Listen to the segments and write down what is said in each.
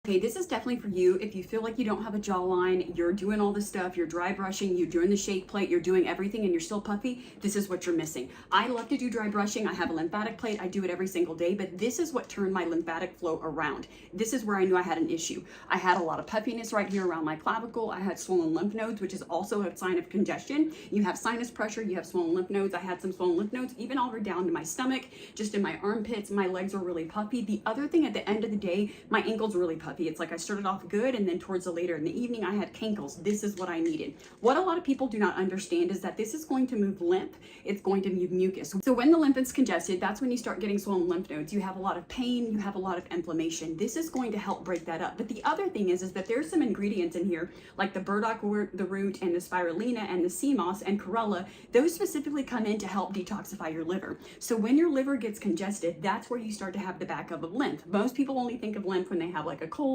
Okay, this is definitely for you if you feel like you don't have a jawline, you're doing all this stuff, you're dry brushing, you're doing the shake plate, you're doing everything and you're still puffy. This is what you're missing. I love to do dry brushing. I have a lymphatic plate. I do it every single day, but this is what turned my lymphatic flow around. This is where I knew I had an issue. I had a lot of puffiness right here around my clavicle. I had swollen lymph nodes, which is also a sign of congestion. You have sinus pressure, you have swollen lymph nodes. I had some swollen lymph nodes, even all the way down to my stomach, just in my armpits. My legs were really puffy. The other thing, at the end of the day, my ankles were really puffy. It's like I started off good, and then towards the later in the evening I had cankles. This is what I needed. What a lot of people do not understand is that this is going to move lymph. It's going to move mucus. So when the lymph is congested, that's when you start getting swollen lymph nodes. You have a lot of pain, you have a lot of inflammation. This is going to help break that up. But the other thing is that there's some ingredients in here like the burdock the root and the spirulina and the sea moss and chlorella. Those specifically come in to help detoxify your liver. So when your liver gets congested, that's where you start to have the backup of lymph. Most people only think of lymph when they have like a cold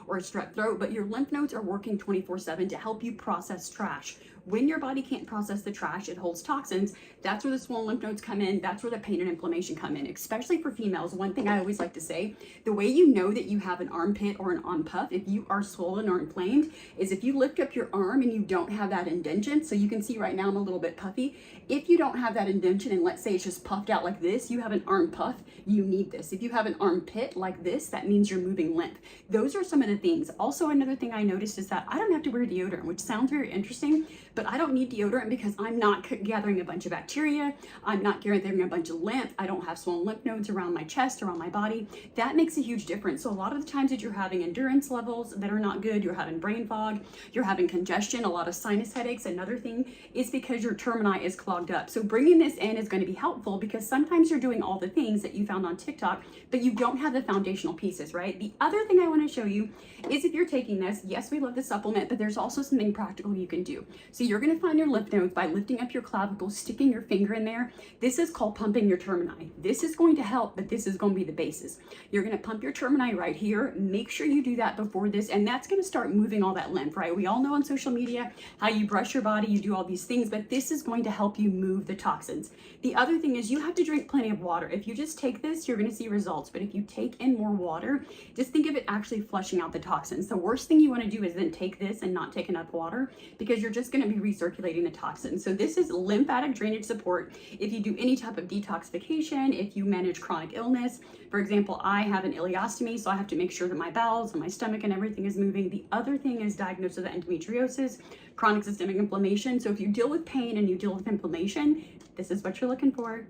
or a strep throat, but your lymph nodes are working 24/7 to help you process trash. When your body can't process the trash, it holds toxins. That's where the swollen lymph nodes come in. That's where the pain and inflammation come in, especially for females. One thing I always like to say, the way you know that you have an armpit or an arm puff, if you are swollen or inflamed, is if you lift up your arm and you don't have that indentation. So you can see right now I'm a little bit puffy. If you don't have that indentation and let's say it's just puffed out like this, you have an arm puff, you need this. If you have an armpit like this, that means you're moving lymph. Those are some of the things. Also, another thing I noticed is that I don't have to wear deodorant, which sounds very interesting, but I don't need deodorant because I'm not gathering a bunch of bacteria. I'm not gathering a bunch of lymph. I don't have swollen lymph nodes around my chest, around my body. That makes a huge difference. So a lot of the times that you're having endurance levels that are not good, you're having brain fog, you're having congestion, a lot of sinus headaches. Another thing is because your termini is clogged up. So bringing this in is going to be helpful because sometimes you're doing all the things that you found on TikTok, but you don't have the foundational pieces, right? The other thing I want to show you is if you're taking this, yes, we love the supplement, but there's also something practical you can do. So you're going to find your lymph nodes by lifting up your clavicle, sticking your finger in there. This is called pumping your termini. This is going to help, but this is going to be the basis. You're going to pump your termini right here. Make sure you do that before this, and that's going to start moving all that lymph, right? We all know on social media how you brush your body, you do all these things, but this is going to help you move the toxins. The other thing is you have to drink plenty of water. If you just take this, you're going to see results, but if you take in more water, just think of it actually flushing out the toxins. The worst thing you want to do is then take this and not take enough water because you're just going to be recirculating the toxins. So this is lymphatic drainage support. If you do any type of detoxification, if you manage chronic illness, for example, I have an ileostomy, so I have to make sure that my bowels and my stomach and everything is moving. The other thing is diagnosis of endometriosis, chronic systemic inflammation. So if you deal with pain and you deal with inflammation, this is what you're looking for.